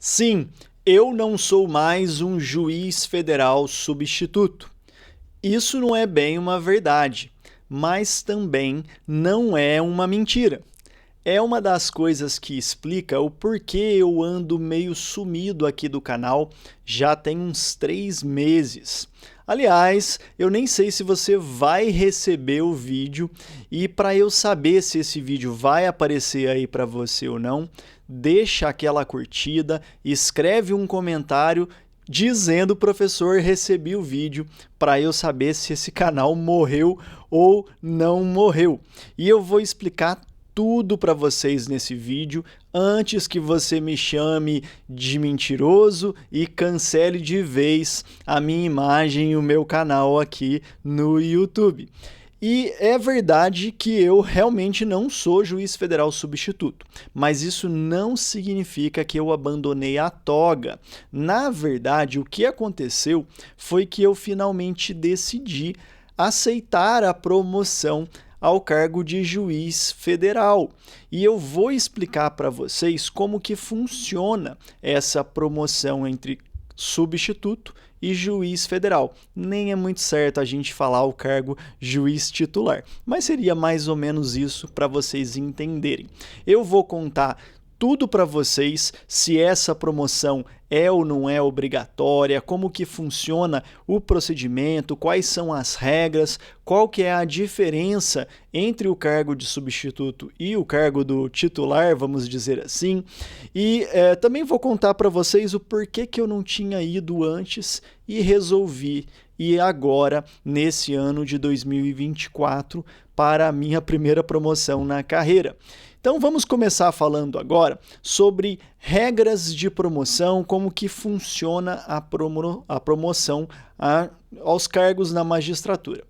Sim, eu não sou mais um juiz federal substituto. Isso não é bem uma verdade, mas também não é uma mentira. É uma das coisas que explica o porquê eu ando meio sumido aqui do canal já tem uns 3 meses. Aliás, eu nem sei se você vai receber o vídeo e para eu saber se esse vídeo vai aparecer aí para você ou não, deixa aquela curtida, escreve um comentário dizendo: professor, recebi o vídeo, para eu saber se esse canal morreu ou não morreu. E eu vou explicar tudo para vocês nesse vídeo antes que você me chame de mentiroso e cancele de vez a minha imagem e o meu canal aqui no YouTube. E é verdade que eu realmente não sou juiz federal substituto, mas isso não significa que eu abandonei a toga. Na verdade, o que aconteceu foi que eu finalmente decidi aceitar a promoção ao cargo de juiz federal. E eu vou explicar para vocês como que funciona essa promoção entre substituto e juiz federal. Nem é muito certo a gente falar o cargo juiz titular, mas seria mais ou menos isso para vocês entenderem. Eu vou contar tudo para vocês, se essa promoção é ou não é obrigatória, como que funciona o procedimento, quais são as regras, qual que é a diferença entre o cargo de substituto e o cargo do titular, vamos dizer assim. E também vou contar para vocês o porquê que eu não tinha ido antes e resolvi ir agora, nesse ano de 2024, para a minha primeira promoção na carreira. Então vamos começar falando agora sobre regras de promoção, como que funciona a promoção aos cargos na magistratura.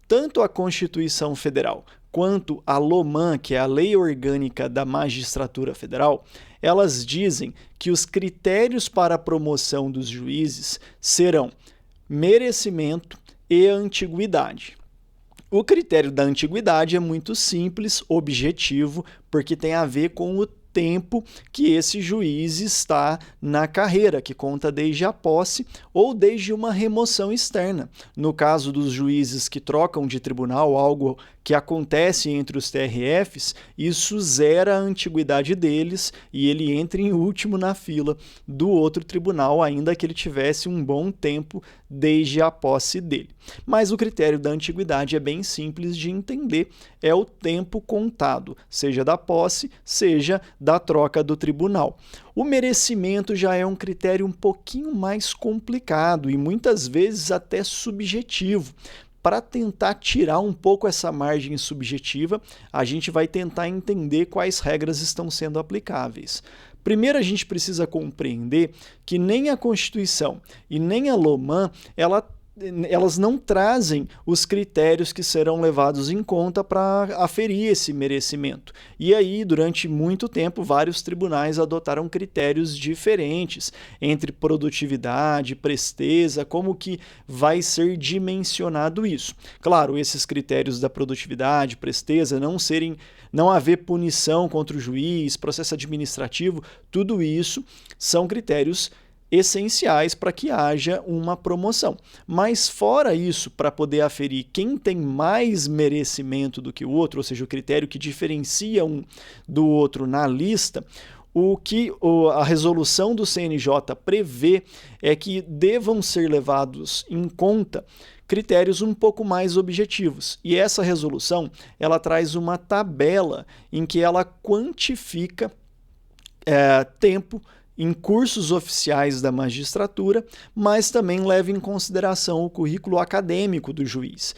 Tanto a Constituição Federal quanto a LOMAN, que é a Lei Orgânica da Magistratura Federal, elas dizem que os critérios para a promoção dos juízes serão merecimento e antiguidade. O critério da antiguidade é muito simples, objetivo, porque tem a ver com o tempo que esse juiz está na carreira, que conta desde a posse ou desde uma remoção externa. No caso dos juízes que trocam de tribunal, algo que acontece entre os TRFs, isso zera a antiguidade deles e ele entra em último na fila do outro tribunal, ainda que ele tivesse um bom tempo desde a posse dele. Mas o critério da antiguidade é bem simples de entender, é o tempo contado, seja da posse, seja da troca do tribunal. O merecimento já é um critério um pouquinho mais complicado e muitas vezes até subjetivo. Para tentar tirar um pouco essa margem subjetiva, a gente vai tentar entender quais regras estão sendo aplicáveis. Primeiro, a gente precisa compreender que nem a Constituição e nem a LOMAN, elas não trazem os critérios que serão levados em conta para aferir esse merecimento. E aí, durante muito tempo, vários tribunais adotaram critérios diferentes entre produtividade, presteza, como que vai ser dimensionado isso. Claro, esses critérios da produtividade, presteza, não haver punição contra o juiz, processo administrativo, tudo isso são critérios essenciais para que haja uma promoção. Mas fora isso, para poder aferir quem tem mais merecimento do que o outro, ou seja, o critério que diferencia um do outro na lista, o que a resolução do CNJ prevê é que devam ser levados em conta critérios um pouco mais objetivos. E essa resolução, ela traz uma tabela em que ela quantifica tempo em cursos oficiais da magistratura, mas também leva em consideração o currículo acadêmico do juiz.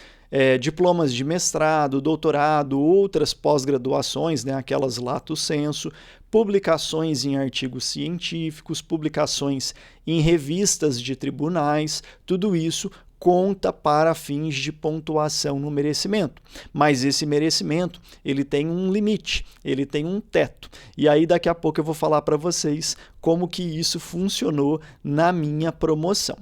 Diplomas de mestrado, doutorado, outras pós-graduações, né, aquelas lato sensu, publicações em artigos científicos, publicações em revistas de tribunais, tudo isso conta para fins de pontuação no merecimento. Mas esse merecimento, ele tem um limite, ele tem um teto. E aí daqui a pouco eu vou falar para vocês como que isso funcionou na minha promoção.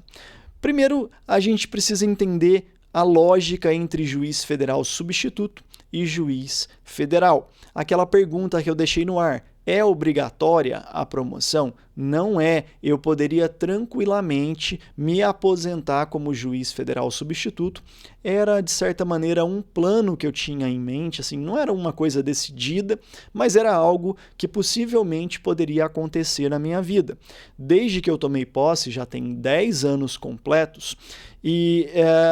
Primeiro, a gente precisa entender a lógica entre juiz federal substituto e juiz federal. Aquela pergunta que eu deixei no ar, É obrigatória a promoção? Não é. Eu poderia tranquilamente me aposentar como juiz federal substituto. Era, de certa maneira, um plano que eu tinha em mente, assim, não era uma coisa decidida, mas era algo que possivelmente poderia acontecer na minha vida. Desde que eu tomei posse, já tem 10 anos completos, e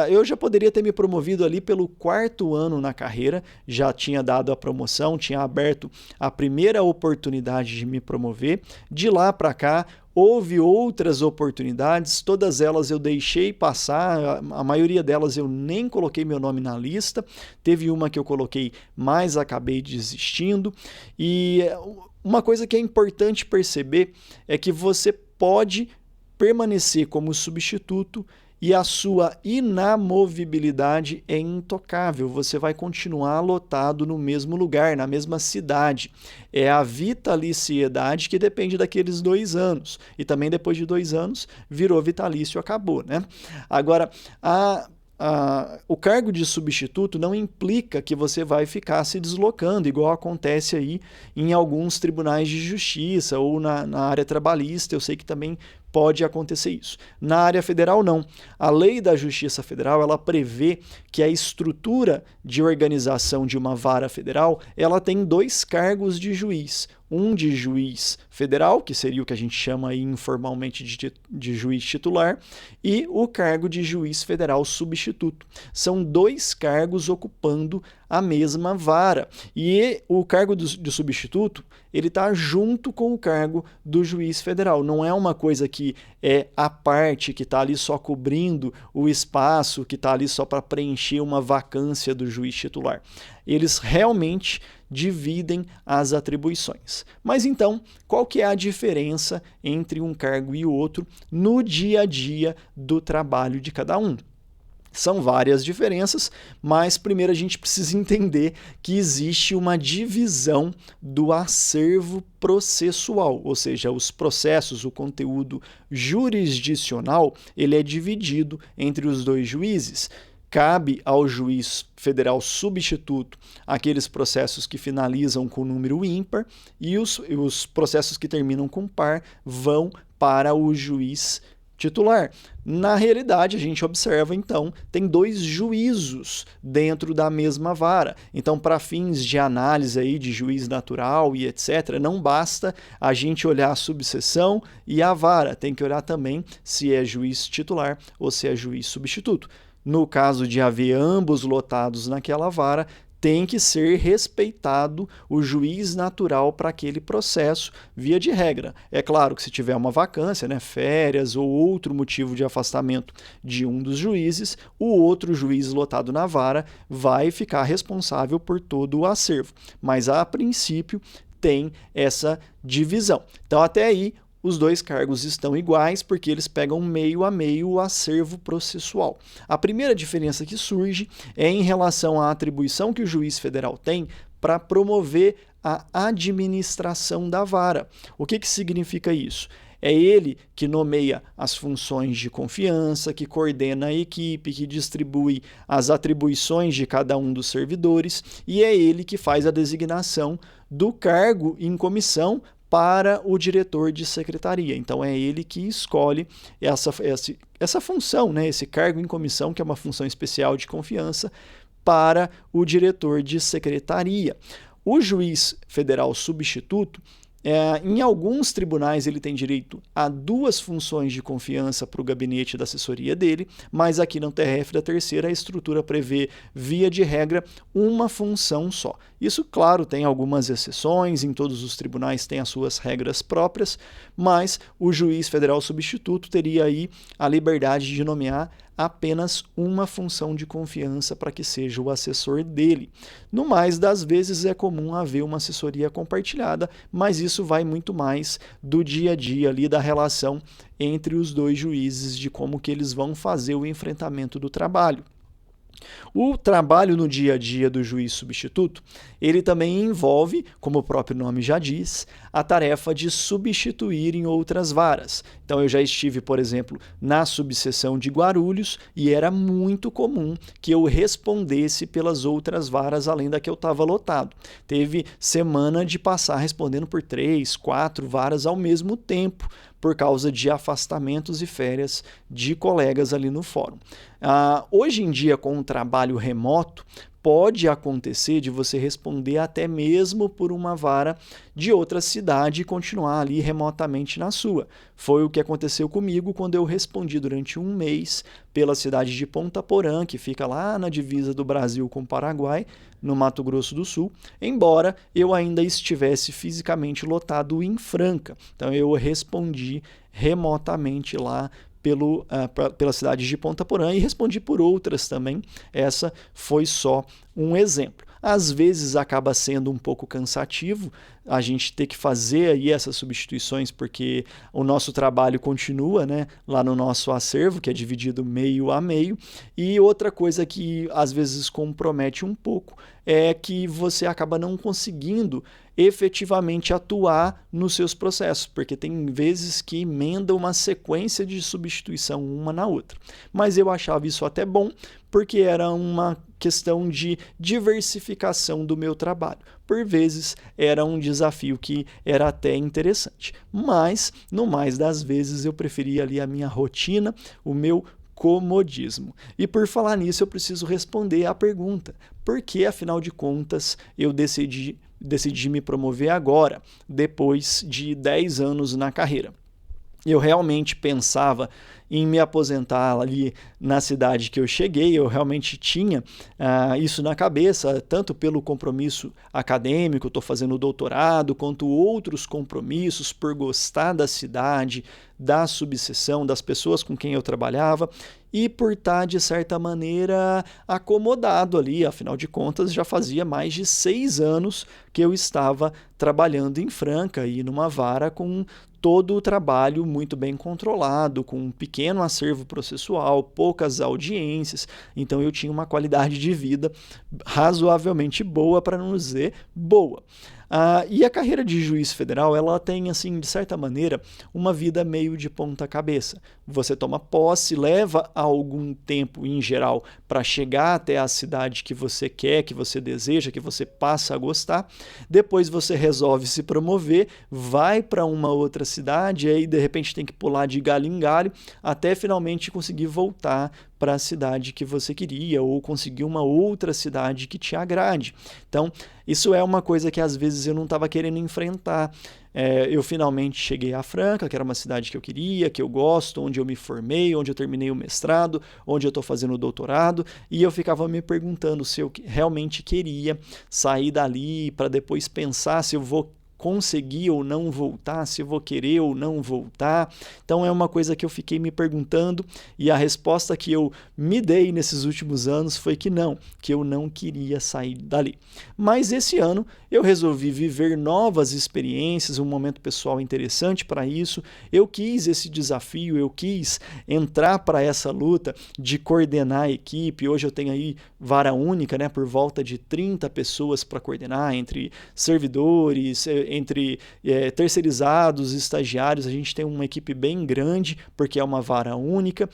eu já poderia ter me promovido ali pelo 4º ano na carreira, já tinha dado a promoção, tinha aberto a primeira oportunidade de me promover. De lá para cá, houve outras oportunidades, todas elas eu deixei passar, a maioria delas eu nem coloquei meu nome na lista. Teve uma que eu coloquei, mas acabei desistindo. E uma coisa que é importante perceber é que você pode permanecer como substituto e a sua inamovibilidade é intocável. Você vai continuar lotado no mesmo lugar, na mesma cidade. É a vitaliciedade que depende daqueles 2 anos. E também depois de 2 anos, virou vitalício e acabou, né? Agora, o cargo de substituto não implica que você vai ficar se deslocando, igual acontece aí em alguns tribunais de justiça ou na área trabalhista. Eu sei que também pode acontecer isso. Na área federal, não. A lei da Justiça Federal, ela prevê que a estrutura de organização de uma vara federal, ela tem 2 cargos de juiz. Um de juiz federal, que seria o que a gente chama aí informalmente de juiz titular, e o cargo de juiz federal substituto. São 2 cargos ocupando a mesma vara. E o cargo de substituto, ele está junto com o cargo do juiz federal. Não é uma coisa que é a parte, que está ali só cobrindo o espaço, que está ali só para preencher uma vacância do juiz titular. Eles realmente dividem as atribuições. Mas então, qual que é a diferença entre um cargo e o outro no dia a dia do trabalho de cada um? São várias diferenças, mas primeiro a gente precisa entender que existe uma divisão do acervo processual, ou seja, os processos, o conteúdo jurisdicional, ele é dividido entre os 2 juízes. Cabe ao juiz federal substituto aqueles processos que finalizam com número ímpar e os processos que terminam com par vão para o juiz titular. Na realidade, a gente observa, então, tem 2 juízos dentro da mesma vara. Então, para fins de análise aí de juiz natural e etc., não basta a gente olhar a subseção e a vara, tem que olhar também se é juiz titular ou se é juiz substituto. No caso de haver ambos lotados naquela vara, tem que ser respeitado o juiz natural para aquele processo, via de regra. É claro que se tiver uma vacância, né, férias ou outro motivo de afastamento de um dos juízes, o outro juiz lotado na vara vai ficar responsável por todo o acervo. Mas, a princípio, tem essa divisão. Então, até aí, os 2 cargos estão iguais porque eles pegam meio a meio o acervo processual. A primeira diferença que surge é em relação à atribuição que o juiz federal tem para promover a administração da vara. O que significa isso? É ele que nomeia as funções de confiança, que coordena a equipe, que distribui as atribuições de cada um dos servidores, e é ele que faz a designação do cargo em comissão para o diretor de secretaria. Então, é ele que escolhe essa função, né? Esse cargo em comissão, que é uma função especial de confiança, para o diretor de secretaria. O juiz federal substituto, em alguns tribunais ele tem direito a 2 funções de confiança para o gabinete da assessoria dele, mas aqui no TRF da Terceira a estrutura prevê, via de regra, uma função só. Isso, claro, tem algumas exceções, em todos os tribunais tem as suas regras próprias, mas o juiz federal substituto teria aí a liberdade de nomear apenas uma função de confiança para que seja o assessor dele. No mais das vezes é comum haver uma assessoria compartilhada, mas isso vai muito mais do dia a dia ali, da relação entre os 2 juízes, de como que eles vão fazer o enfrentamento do trabalho. O trabalho no dia a dia do juiz substituto, ele também envolve, como o próprio nome já diz, a tarefa de substituir em outras varas. Então eu já estive, por exemplo, na subseção de Guarulhos e era muito comum que eu respondesse pelas outras varas além da que eu estava lotado. Teve semana de passar respondendo por 3, 4 varas ao mesmo tempo, por causa de afastamentos e férias de colegas ali no fórum. Hoje em dia, com o trabalho remoto, pode acontecer de você responder até mesmo por uma vara de outra cidade e continuar ali remotamente na sua. Foi o que aconteceu comigo quando eu respondi durante um mês pela cidade de Ponta Porã, que fica lá na divisa do Brasil com o Paraguai, no Mato Grosso do Sul, embora eu ainda estivesse fisicamente lotado em Franca. Então eu respondi remotamente lá pela cidade de Ponta Porã e respondi por outras também. Essa foi só um exemplo. Às vezes acaba sendo um pouco cansativo a gente ter que fazer aí essas substituições, porque o nosso trabalho continua, né, lá no nosso acervo, que é dividido meio a meio. E outra coisa que às vezes compromete um pouco é que você acaba não conseguindo efetivamente atuar nos seus processos, porque tem vezes que emenda uma sequência de substituição uma na outra. Mas eu achava isso até bom, porque era uma questão de diversificação do meu trabalho. Por vezes era um desafio que era até interessante, mas no mais das vezes eu preferia ali a minha rotina, o meu comodismo. E por falar nisso, eu preciso responder à pergunta: por que, afinal de contas, eu decidi me promover agora, depois de 10 anos na carreira? Eu realmente pensava em me aposentar ali na cidade que eu cheguei, eu realmente tinha isso na cabeça, tanto pelo compromisso acadêmico, estou fazendo doutorado, quanto outros compromissos por gostar da cidade, da subseção, das pessoas com quem eu trabalhava e por estar, de certa maneira, acomodado ali. Afinal de contas, já fazia mais de 6 anos que eu estava trabalhando em Franca e numa vara com todo o trabalho muito bem controlado, com um pequeno acervo processual, poucas audiências, então eu tinha uma qualidade de vida razoavelmente boa, para não dizer boa. E a carreira de juiz federal, ela tem, assim, de certa maneira, uma vida meio de ponta cabeça. Você toma posse, leva algum tempo, em geral, para chegar até a cidade que você quer, que você deseja, que você passa a gostar. Depois você resolve se promover, vai para uma outra cidade, e aí de repente tem que pular de galho em galho, até finalmente conseguir voltar para a cidade que você queria ou conseguir uma outra cidade que te agrade. Então, isso é uma coisa que às vezes eu não estava querendo enfrentar. Eu finalmente cheguei a Franca, que era uma cidade que eu queria, que eu gosto, onde eu me formei, onde eu terminei o mestrado, onde eu estou fazendo o doutorado, e eu ficava me perguntando se eu realmente queria sair dali para depois pensar se eu vou conseguir ou não voltar, se eu vou querer ou não voltar. Então é uma coisa que eu fiquei me perguntando e a resposta que eu me dei nesses últimos anos foi que eu não queria sair dali. Mas esse ano eu resolvi viver novas experiências, um momento pessoal interessante para isso. Eu quis esse desafio, eu quis entrar para essa luta de coordenar a equipe. Hoje eu tenho aí vara única, né, por volta de 30 pessoas para coordenar, entre servidores, entre terceirizados, estagiários. A gente tem uma equipe bem grande, porque é uma vara única.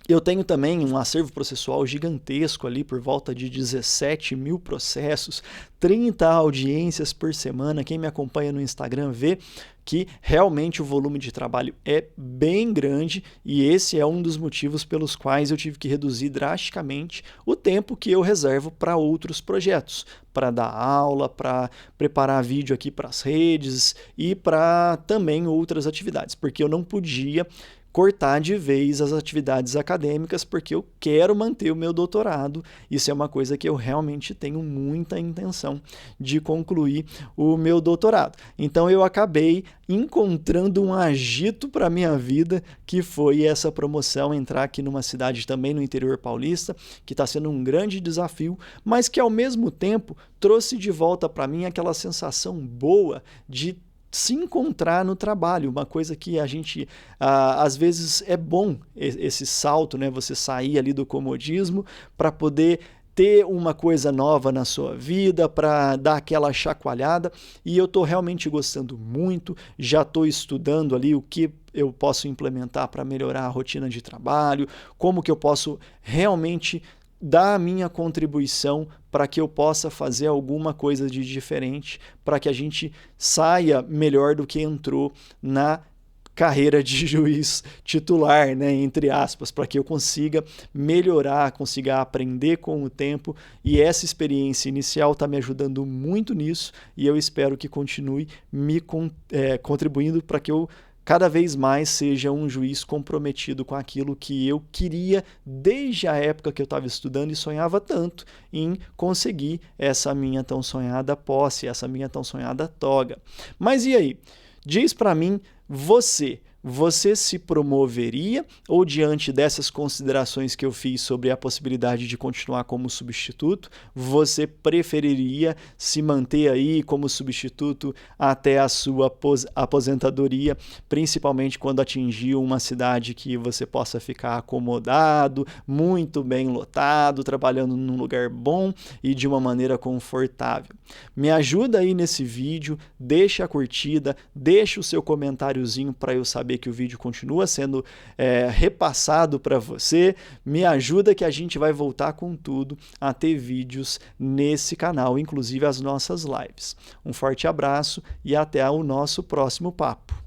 Eu tenho também um acervo processual gigantesco ali, por volta de 17 mil processos, 30 audiências por semana. Quem me acompanha no Instagram vê que realmente o volume de trabalho é bem grande e esse é um dos motivos pelos quais eu tive que reduzir drasticamente o tempo que eu reservo para outros projetos, para dar aula, para preparar vídeo aqui para as redes e para também outras atividades, porque eu não podia cortar de vez as atividades acadêmicas, porque eu quero manter o meu doutorado. Isso é uma coisa que eu realmente tenho muita intenção de concluir o meu doutorado. Então eu acabei encontrando um agito para a minha vida, que foi essa promoção, entrar aqui numa cidade também no interior paulista, que está sendo um grande desafio, mas que ao mesmo tempo trouxe de volta para mim aquela sensação boa de se encontrar no trabalho, uma coisa que a gente, às vezes é bom esse salto, né? Você sair ali do comodismo para poder ter uma coisa nova na sua vida, para dar aquela chacoalhada, e eu estou realmente gostando muito, já estou estudando ali o que eu posso implementar para melhorar a rotina de trabalho, como que eu posso realmente dar a minha contribuição para que eu possa fazer alguma coisa de diferente, para que a gente saia melhor do que entrou na carreira de juiz titular, né, entre aspas, para que eu consiga melhorar, consiga aprender com o tempo, e essa experiência inicial está me ajudando muito nisso, e eu espero que continue me contribuindo para que eu cada vez mais seja um juiz comprometido com aquilo que eu queria desde a época que eu estava estudando e sonhava tanto em conseguir essa minha tão sonhada posse, essa minha tão sonhada toga. Mas e aí? Diz para mim, você se promoveria ou, diante dessas considerações que eu fiz sobre a possibilidade de continuar como substituto, você preferiria se manter aí como substituto até a sua aposentadoria, principalmente quando atingir uma cidade que você possa ficar acomodado, muito bem lotado, trabalhando num lugar bom e de uma maneira confortável? Me ajuda aí nesse vídeo, deixa a curtida, deixa o seu comentáriozinho para eu saber que o vídeo continua sendo repassado para você. Me ajuda que a gente vai voltar com tudo a ter vídeos nesse canal, inclusive as nossas lives. Um forte abraço e até o nosso próximo papo.